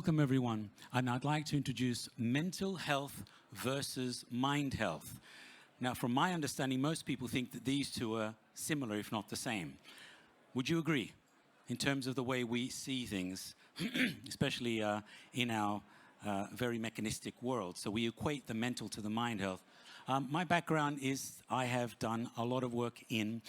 Welcome everyone, and I'd like to introduce mental health versus mind health. Now, from my understanding, most people think that these two are similar, if not the same. Would you agree in terms of the way we see things, especially in our very mechanistic world? So we equate the mental to the mind health. My background is I have done a lot of work in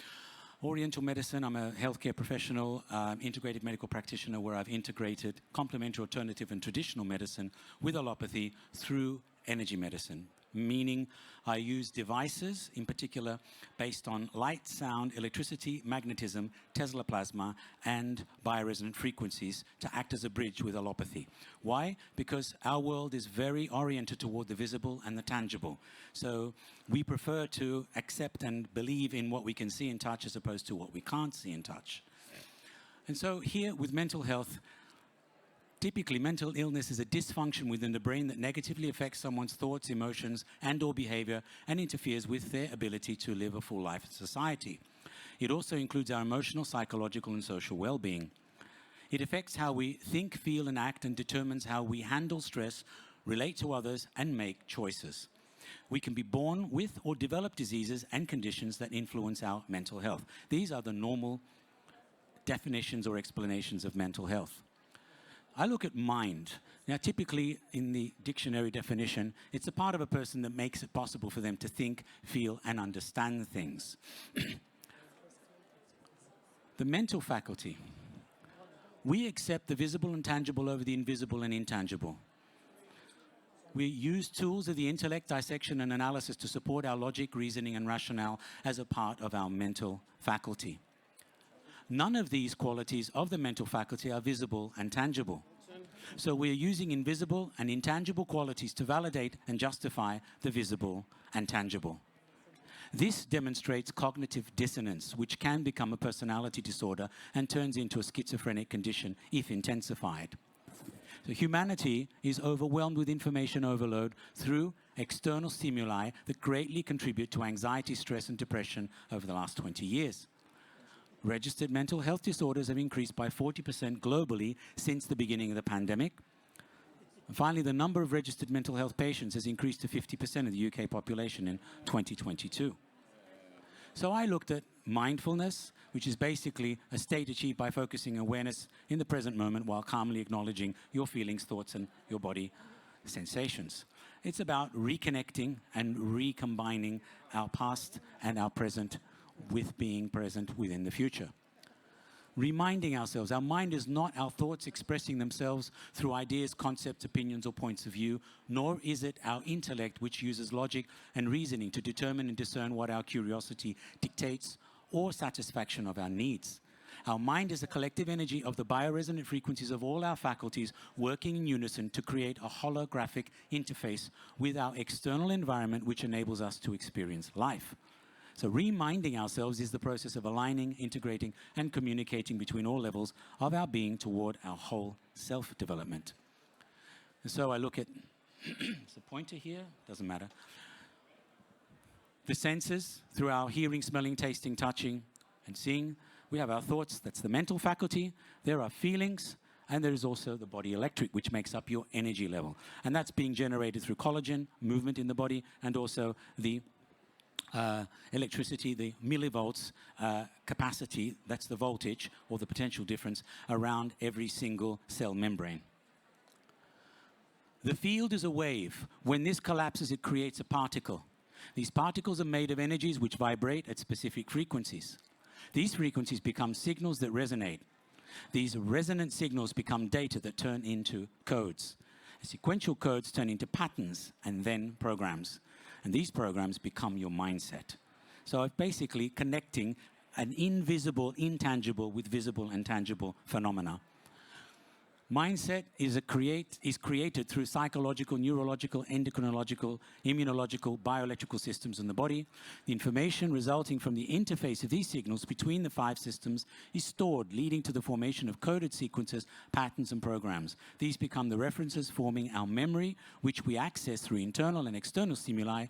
Oriental medicine. I'm a healthcare professional, integrated medical practitioner, where I've integrated complementary, alternative, and traditional medicine with allopathy through energy medicine, meaning I use devices, in particular, based on light, sound, electricity, magnetism, Tesla plasma, and bioresonant frequencies to act as a bridge with allopathy. Why? Because our world is very oriented toward the visible and the tangible. So we prefer to accept and believe in what we can see and touch as opposed to what we can't see and touch. And so here with mental health, typically, mental illness is a dysfunction within the brain that negatively affects someone's thoughts, emotions, and/or behavior and interferes with their ability to live a full life in society. It also includes our emotional, psychological, and social well-being. It affects how we think, feel, and act, and determines how we handle stress, relate to others, and make choices. We can be born with or develop diseases and conditions that influence our mental health. These are the normal definitions or explanations of mental health. I look at mind. Now, typically in the dictionary definition, it's a part of a person that makes it possible for them to think, feel, and understand things. The mental faculty. We accept the visible and tangible over the invisible and intangible. We use tools of the intellect, dissection, and analysis to support our logic, reasoning, and rationale as a part of our mental faculty. None of these qualities of the mental faculty are visible and tangible. So we're using invisible and intangible qualities to validate and justify the visible and tangible. This demonstrates cognitive dissonance, which can become a personality disorder and turns into a schizophrenic condition if intensified. So humanity is overwhelmed with information overload through external stimuli that greatly contribute to anxiety, stress, and depression over the last 20 years. Registered mental health disorders have increased by 40% globally since the beginning of the pandemic. And finally, the number of registered mental health patients has increased to 50% of the UK population in 2022. So I looked at mindfulness, which is basically a state achieved by focusing awareness in the present moment while calmly acknowledging your feelings, thoughts, and your body sensations. It's about reconnecting and recombining our past and our present with being present within the future. Reminding ourselves, our mind is not our thoughts expressing themselves through ideas, concepts, opinions, or points of view, nor is it our intellect which uses logic and reasoning to determine and discern what our curiosity dictates or satisfaction of our needs. Our mind is a collective energy of the bioresonant frequencies of all our faculties working in unison to create a holographic interface with our external environment which enables us to experience life. So reminding ourselves is the process of aligning, integrating, and communicating between all levels of our being toward our whole self-development. And so I look at, there's a pointer here, doesn't matter. The senses, through our hearing, smelling, tasting, touching, and seeing. We have our thoughts, that's the mental faculty. There are feelings, and there is also the body electric, which makes up your energy level. And that's being generated through collagen, movement in the body, and also the electricity, the millivolts capacity, that's the voltage or the potential difference around every single cell membrane. The field is a wave. When this collapses, it creates a particle. These particles are made of energies which vibrate at specific frequencies. These frequencies become signals that resonate. These resonant signals become data that turn into codes. Sequential codes turn into patterns and then programs. And these programs become your mindset. So I'm basically connecting an invisible, intangible with visible and tangible phenomena. Mindset is created through psychological, neurological, endocrinological, immunological, bioelectrical systems in the body. The information resulting from the interface of these signals between the 5 systems is stored, leading to the formation of coded sequences, patterns, and programs. These become the references forming our memory, which we access through internal and external stimuli,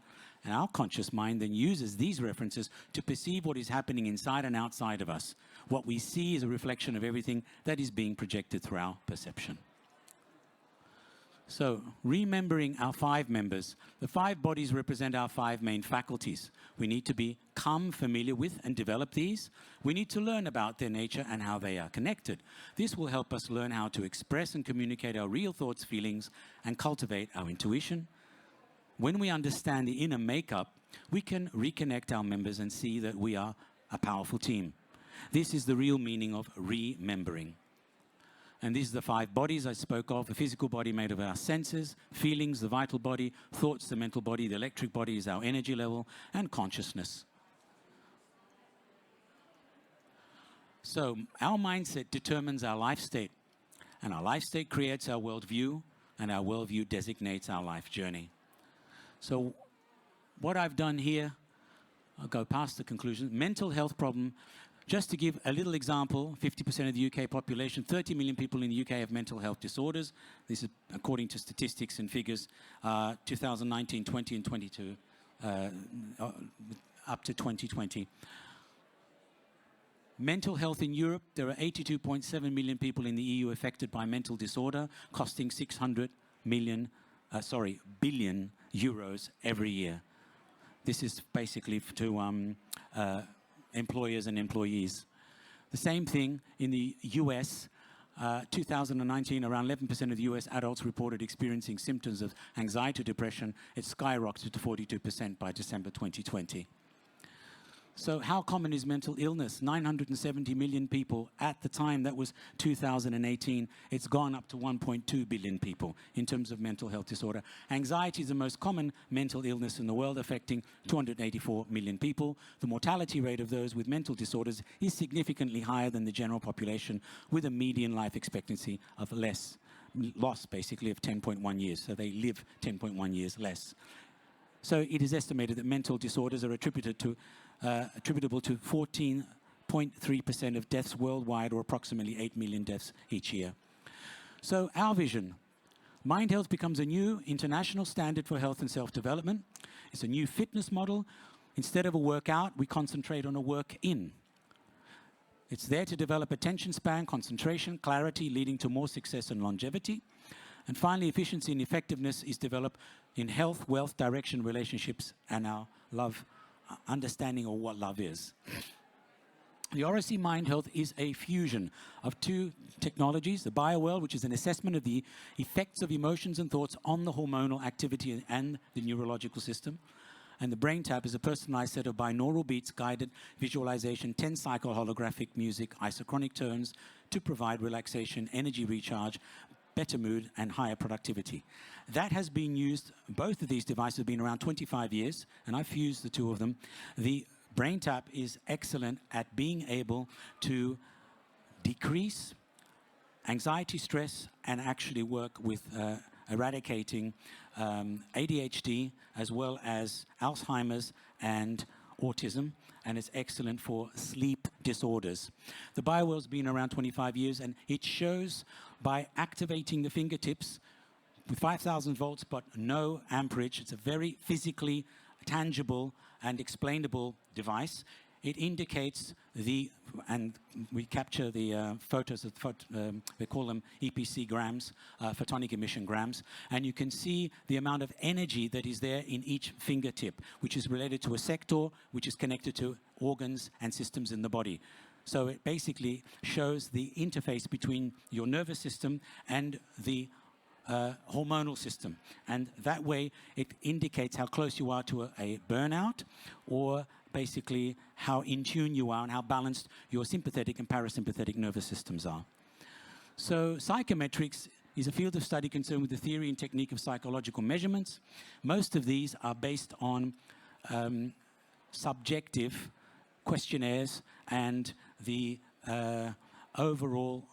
and our conscious mind then uses these references to perceive what is happening inside and outside of us. What we see is a reflection of everything that is being projected through our perception. So, remembering our 5 members, the 5 bodies represent our 5 main faculties. We need to become familiar with and develop these. We need to learn about their nature and how they are connected. This will help us learn how to express and communicate our real thoughts, feelings, and cultivate our intuition. When we understand the inner makeup, we can reconnect our members and see that we are a powerful team. This is the real meaning of remembering. And these are the 5 bodies I spoke of: the physical body made of our senses, feelings, the vital body, thoughts, the mental body, the electric body is our energy level, and consciousness. So our mindset determines our life state, and our life state creates our worldview, and our worldview designates our life journey. So what I've done here, I'll go past the conclusion. Mental health problem. Just to give a little example, 50% of the UK population, 30 million people in the UK have mental health disorders. This is according to statistics and figures, 2019, 20 and 22, up to 2020. Mental health in Europe, there are 82.7 million people in the EU affected by mental disorder, costing 600 billion euros every year. This is basically to employers and employees. The same thing in the US. 2019, around 11% of US adults reported experiencing symptoms of anxiety or depression. It skyrocketed to 42% by December 2020. So how common is mental illness? 970 million people at the time. That was 2018. It's gone up to 1.2 billion people in terms of mental health disorder. Anxiety is the most common mental illness in the world, affecting 284 million people. The mortality rate of those with mental disorders is significantly higher than the general population, with a median life expectancy of loss basically of 10.1 years. So they live 10.1 years less. So it is estimated that mental disorders are attributable to 14.3% of deaths worldwide, or approximately 8 million deaths each year. So our vision: Mind Health becomes a new international standard for health and self-development. It's a new fitness model. Instead of a workout, we concentrate on a work-in. It's there to develop attention span, concentration, clarity, leading to more success and longevity. And finally, efficiency and effectiveness is developed in health, wealth, direction, relationships, and our love, understanding of what love is. The RSC Mind Health is a fusion of 2 technologies: the BioWell, which is an assessment of the effects of emotions and thoughts on the hormonal activity and the neurological system. And the BrainTap is a personalized set of binaural beats, guided visualization, 10-cycle holographic music, isochronic tones to provide relaxation, energy recharge, better mood, and higher productivity. That has been used, both of these devices have been around 25 years, and I've fused the 2 of them. The BrainTap is excellent at being able to decrease anxiety, stress, and actually work with eradicating ADHD, as well as Alzheimer's and autism, and it's excellent for sleep disorders. The BioWell's been around 25 years, and it shows by activating the fingertips with 5,000 volts but no amperage. It's a very physically tangible and explainable device. It indicates and we capture the photos of, we call them EPC grams, photonic emission grams, and you can see the amount of energy that is there in each fingertip, which is related to a sector, which is connected to organs and systems in the body. So it basically shows the interface between your nervous system and the hormonal system. And that way it indicates how close you are to a burnout, or basically how in tune you are and how balanced your sympathetic and parasympathetic nervous systems are. So psychometrics is a field of study concerned with the theory and technique of psychological measurements. Most of these are based on subjective questionnaires and the overall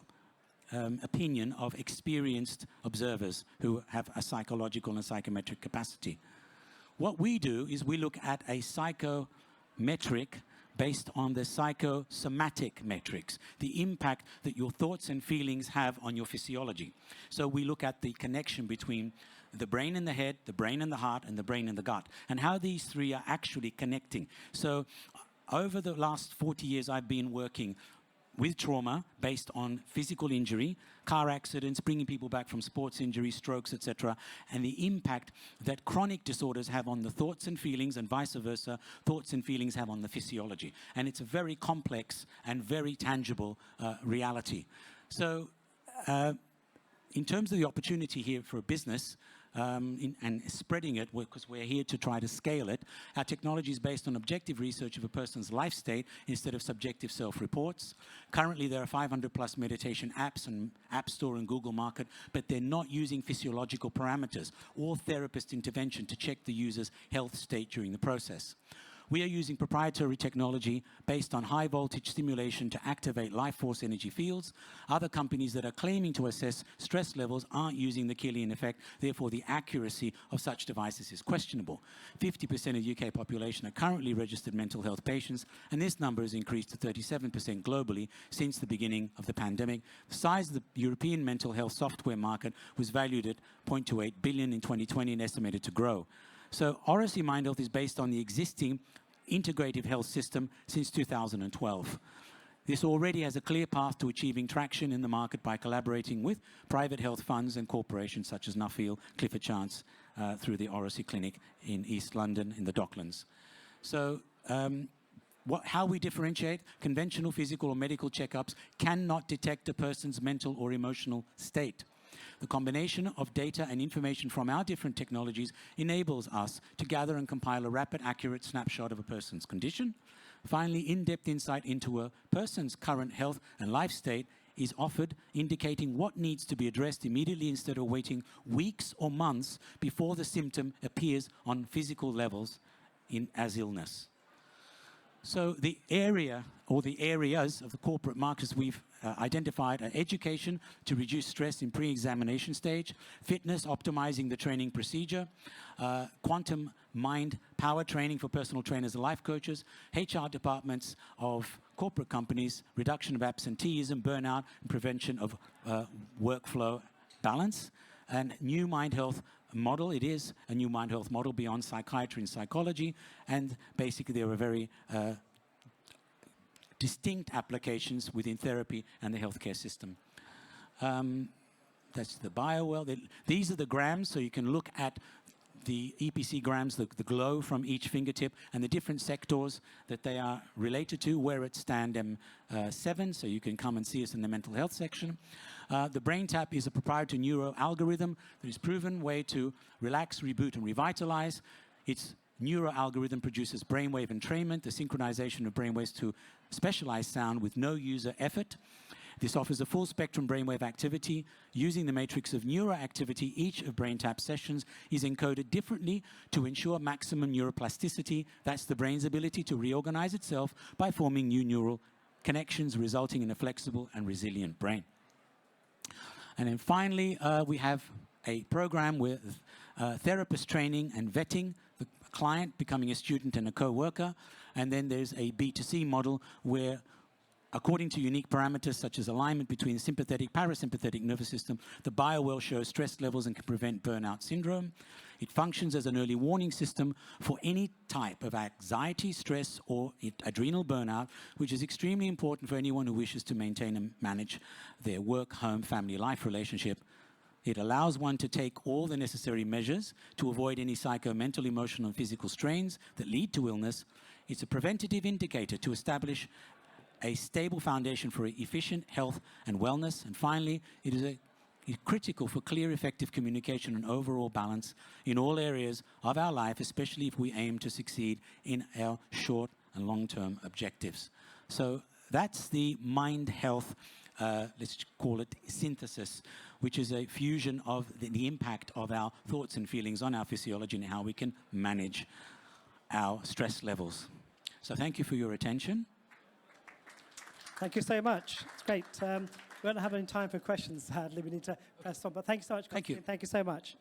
opinion of experienced observers who have a psychological and psychometric capacity. What we do is we look at a psychometric based on the psychosomatic metrics, the impact that your thoughts and feelings have on your physiology. So we look at the connection between the brain and the head, the brain and the heart, and the brain and the gut, and how these 3 are actually connecting. So over the last 40 years, I've been working with trauma based on physical injury, car accidents, bringing people back from sports injuries, strokes, etc., and the impact that chronic disorders have on the thoughts and feelings, and vice versa, thoughts and feelings have on the physiology. And it's a very complex and very tangible reality. So in terms of the opportunity here for a business, and spreading it, because we're here to try to scale it. Our technology is based on objective research of a person's life state instead of subjective self-reports. Currently, there are 500+ meditation apps on App Store and Google Market, but they're not using physiological parameters or therapist intervention to check the user's health state during the process. We are using proprietary technology based on high voltage stimulation to activate life force energy fields. Other companies that are claiming to assess stress levels aren't using the Killian effect, therefore the accuracy of such devices is questionable. 50% of UK population are currently registered mental health patients, and this number has increased to 37% globally since the beginning of the pandemic. The size of the European mental health software market was valued at 0.28 billion in 2020 and estimated to grow. So Oracy Mind Health is based on the existing integrative health system since 2012. This already has a clear path to achieving traction in the market by collaborating with private health funds and corporations such as Nuffield, Clifford Chance, through the Oracy Clinic in East London in the Docklands. So how we differentiate: conventional physical or medical checkups cannot detect a person's mental or emotional state. The combination of data and information from our different technologies enables us to gather and compile a rapid, accurate snapshot of a person's condition. Finally, in-depth insight into a person's current health and life state is offered, indicating what needs to be addressed immediately instead of waiting weeks or months before the symptom appears on physical levels as illness. So the area, or the areas of the corporate markets we've identified are education to reduce stress in pre-examination stage, fitness, optimizing the training procedure, quantum mind power training for personal trainers and life coaches, HR departments of corporate companies, reduction of absenteeism, burnout, and prevention of workflow balance, and new mind health model. It is a new mind health model beyond psychiatry and psychology, and basically there are very distinct applications within therapy and the healthcare system. That's the BioWell. These are the grams, so you can look at the EPC grams, the glow from each fingertip, and the different sectors that they are related to. We're at stand M7, so you can come and see us in the mental health section. The BrainTap is a proprietary neuro algorithm that is proven way to relax, reboot, and revitalize. Its neuro algorithm produces brainwave entrainment, the synchronization of brainwaves to specialized sound with no user effort. This offers a full spectrum brainwave activity. Using the matrix of neuroactivity, each of BrainTap sessions is encoded differently to ensure maximum neuroplasticity. That's the brain's ability to reorganize itself by forming new neural connections, resulting in a flexible and resilient brain. And then finally, we have a program with therapist training and vetting, the client becoming a student and a co-worker. And then there's a B2C model where, according to unique parameters such as alignment between sympathetic, parasympathetic nervous system, the BioWell shows stress levels and can prevent burnout syndrome. It functions as an early warning system for any type of anxiety, stress, or adrenal burnout, which is extremely important for anyone who wishes to maintain and manage their work, home, family, life relationship. It allows one to take all the necessary measures to avoid any mental, emotional, and physical strains that lead to illness. It's a preventative indicator to establish a stable foundation for efficient health and wellness. And finally, it is critical for clear, effective communication and overall balance in all areas of our life, especially if we aim to succeed in our short and long-term objectives. So that's the mind health, let's call it synthesis, which is a fusion of the impact of our thoughts and feelings on our physiology and how we can manage our stress levels. So thank you for your attention. Thank you so much. It's great. We don't have any time for questions, sadly. We need to press on. But thank you so much. Thank you. Thank you so much.